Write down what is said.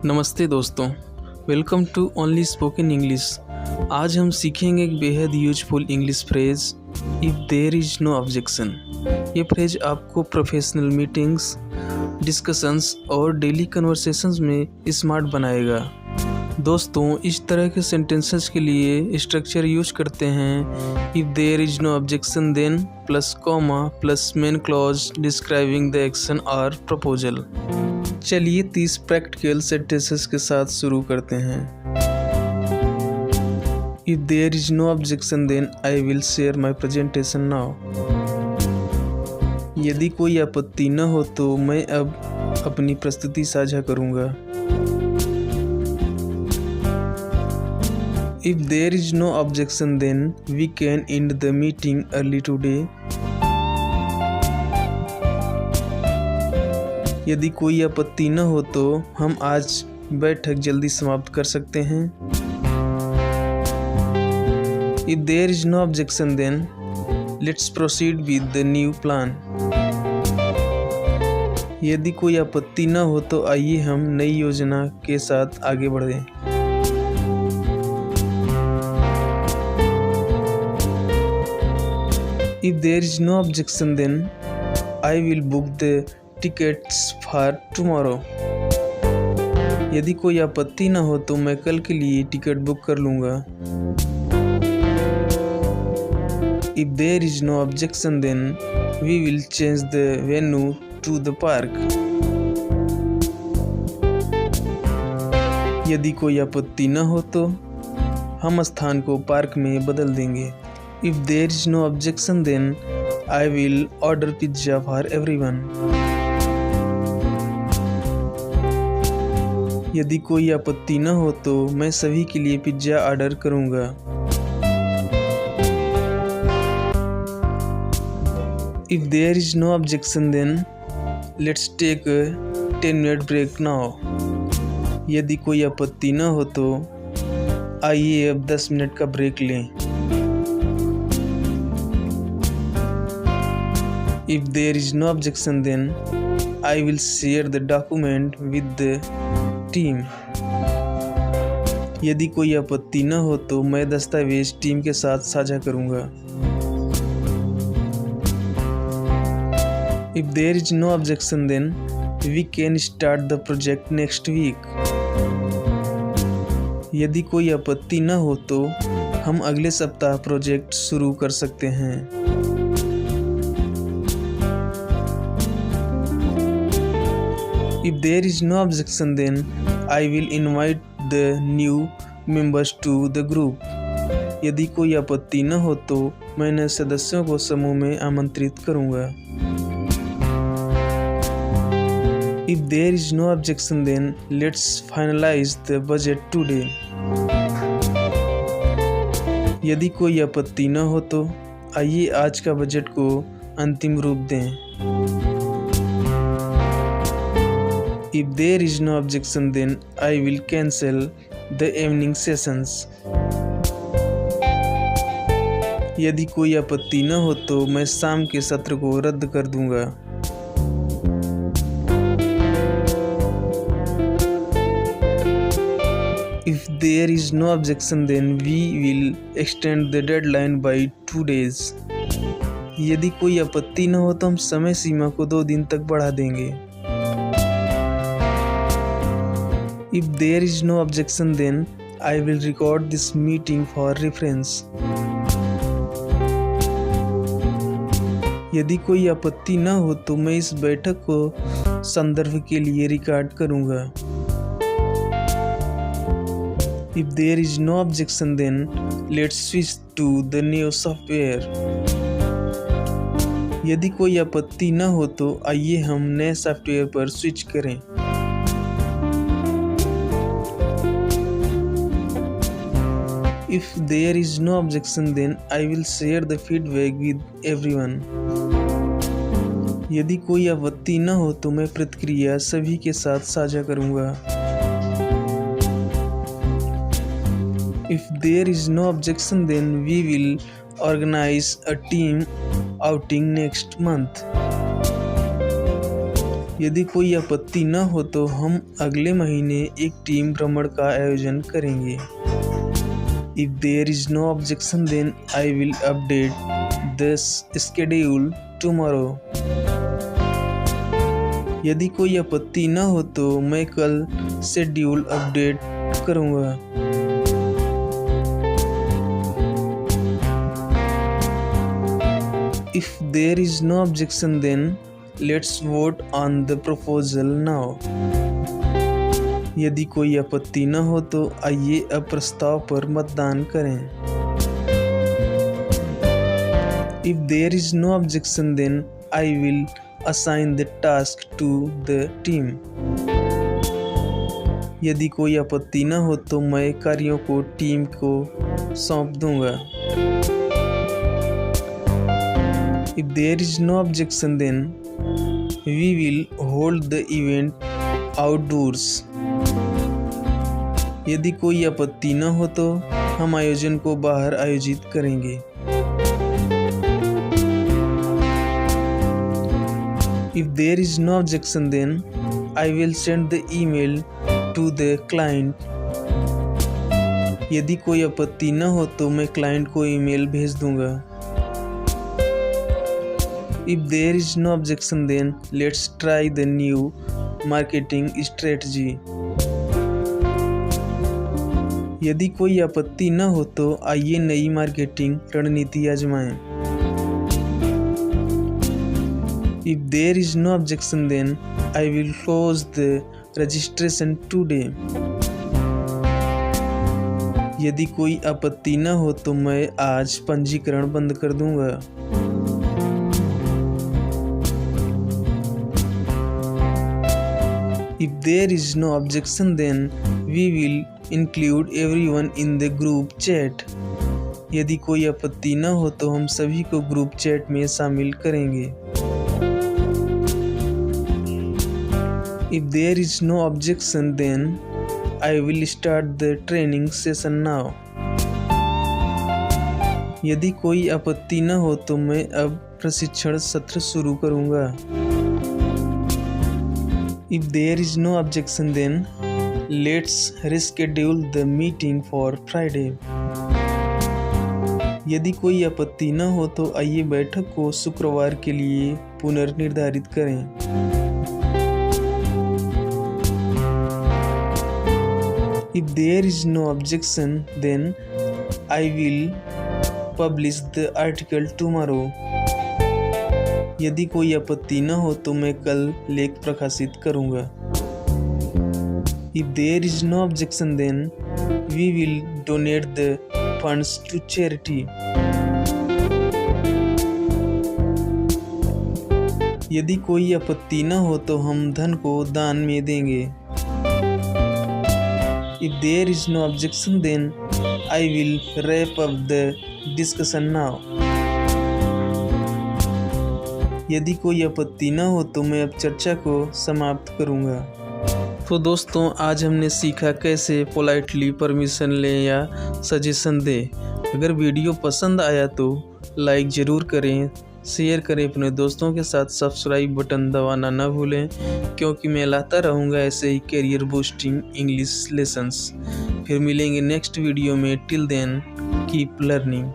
नमस्ते दोस्तों, welcome to only spoken English. आज हम सीखेंगे एक बेहद useful English phrase, if there is no objection. ये फ्रेज आपको प्रोफेशनल मीटिंग्स, डिस्कशंस और डेली कन्वर्सेशंस में स्मार्ट बनाएगा। दोस्तों, इस तरह के सेंटेंसेस के लिए स्ट्रक्चर यूज करते हैं if there is no objection then plus comma plus main clause describing the action और प्रपोजल। चलिए 30 प्रैक्टिकल सेंटेंसेस के साथ शुरू करते हैं। If there is no objection then I will share my presentation now. यदि कोई आपत्ति न हो तो मैं अब अपनी प्रस्तुति साझा करूंगा। If there is no objection then we can end the meeting early today. यदि कोई आपत्ति न हो तो हम आज बैठक जल्दी समाप्त कर सकते हैं। If there is no objection then let's proceed with the new plan. यदि कोई आपत्ति न हो तो आइए हम नई योजना के साथ आगे बढ़ें। If there is no objection then I will book the tickets for tomorrow. यदि कोई आपत्ति न हो तो मैं कल के लिए टिकट बुक कर लूँगा। If there is no objection then we will change the venue to the park. यदि कोई आपत्ति न हो तो हम स्थान को पार्क में बदल देंगे। If there is no objection then I will order pizza for everyone. यदि कोई आपत्ति न हो तो मैं सभी के लिए पिज्ज़ा ऑर्डर करूंगा। If there is no objection then let's take a 10-minute break now. यदि कोई आपत्ति न हो तो आइए अब 10 मिनट का ब्रेक लें। If there is no objection then I will share the document with the team. यदि कोई आपत्ति न हो तो मैं दस्तावेज टीम के साथ साझा करूंगा। If there is no objection then we can start the project next week. यदि कोई आपत्ति न हो तो हम अगले सप्ताह प्रोजेक्ट शुरू कर सकते हैं। If there is no objection then I will invite the new members to the group. यदि कोई आपत्ति न हो तो मैं नए सदस्यों को समूह में आमंत्रित करूंगा। If there is no objection then let's finalize the budget today. यदि कोई आपत्ति न हो तो आइए आज का बजट को अंतिम रूप दें। If there is no objection then I will cancel the evening sessions. यदि कोई आपत्ति न हो तो मैं शाम के सत्र को रद्द कर दूंगा। If there is no objection then we will extend the deadline by 2 days. यदि कोई आपत्ति न हो तो हम समय सीमा को 2 दिन तक बढ़ा देंगे। If there is no objection then I will record this meeting for reference. यदि कोई आपत्ति न हो तो मैं इस बैठक को संदर्भ के लिए रिकॉर्ड करूंगा। If there is no objection then let's switch to the new software. यदि कोई आपत्ति न हो तो आइए हम नए सॉफ्टवेयर पर स्विच करें। If there is no objection then I will share the feedback with everyone. यदि कोई आपत्ति न हो तो मैं प्रतिक्रिया सभी के साथ साझा करूंगा। If there is no objection then we will organize a team outing next month. यदि कोई आपत्ति न हो तो हम अगले महीने एक टीम भ्रमण का आयोजन करेंगे। If there is no objection, then I will update this schedule tomorrow. यदि कोई आपत्ति न हो तो मैं कल शेड्यूल अपडेट करूँगा। If there is no objection, then let's vote on the proposal now. यदि कोई आपत्ति न हो तो आइए अब प्रस्ताव पर मतदान करें। If there is no objection, then I will assign the task to the team. यदि कोई आपत्ति न हो तो मैं कार्यों को टीम को सौंप दूंगा। If there is no objection, then we will hold the event outdoors. यदि कोई आपत्ति न हो तो हम आयोजन को बाहर आयोजित करेंगे। If there is no objection, then I will send the email to the client. यदि कोई आपत्ति न हो तो मैं क्लाइंट को ईमेल भेज दूंगा। If there is no objection, then let's try the new marketing strategy. यदि कोई आपत्ति न हो तो आइए नई मार्केटिंग रणनीति आजमाएं। If there is no objection, then I will close the registration today. यदि कोई आपत्ति न हो तो मैं आज पंजीकरण बंद कर दूंगा। If there is no objection, then we will include everyone in the group chat. यदि कोई आपत्ति न हो तो हम सभी को ग्रुप चैट में शामिल करेंगे। If there is no objection, then I will start the training session now. यदि कोई आपत्ति न हो तो मैं अब प्रशिक्षण सत्र शुरू करूंगा। If there is no objection, then let's reschedule the meeting for Friday. यदि कोई आपत्ति न हो तो आइए बैठक को शुक्रवार के लिए पुनर्निर्धारित करें। If there is no objection, then I will publish the article tomorrow. यदि कोई आपत्ति न हो तो मैं कल लेख प्रकाशित करूंगा। If there is no objection, then we will donate the funds to charity. यदि कोई आपत्ति न हो तो हम धन को दान में देंगे। If there is no objection, then I will wrap up the discussion now. यदि कोई आपत्ति न हो तो मैं अब चर्चा को समाप्त करूंगा। तो दोस्तों, आज हमने सीखा कैसे पोलाइटली परमिशन लें या सजेशन दें। अगर वीडियो पसंद आया तो लाइक ज़रूर करें, शेयर करें अपने दोस्तों के साथ, सब्सक्राइब बटन दबाना ना भूलें, क्योंकि मैं लाता रहूँगा ऐसे ही करियर बूस्टिंग इंग्लिश लेसन्स। फिर मिलेंगे नेक्स्ट वीडियो में। Till then keep learning.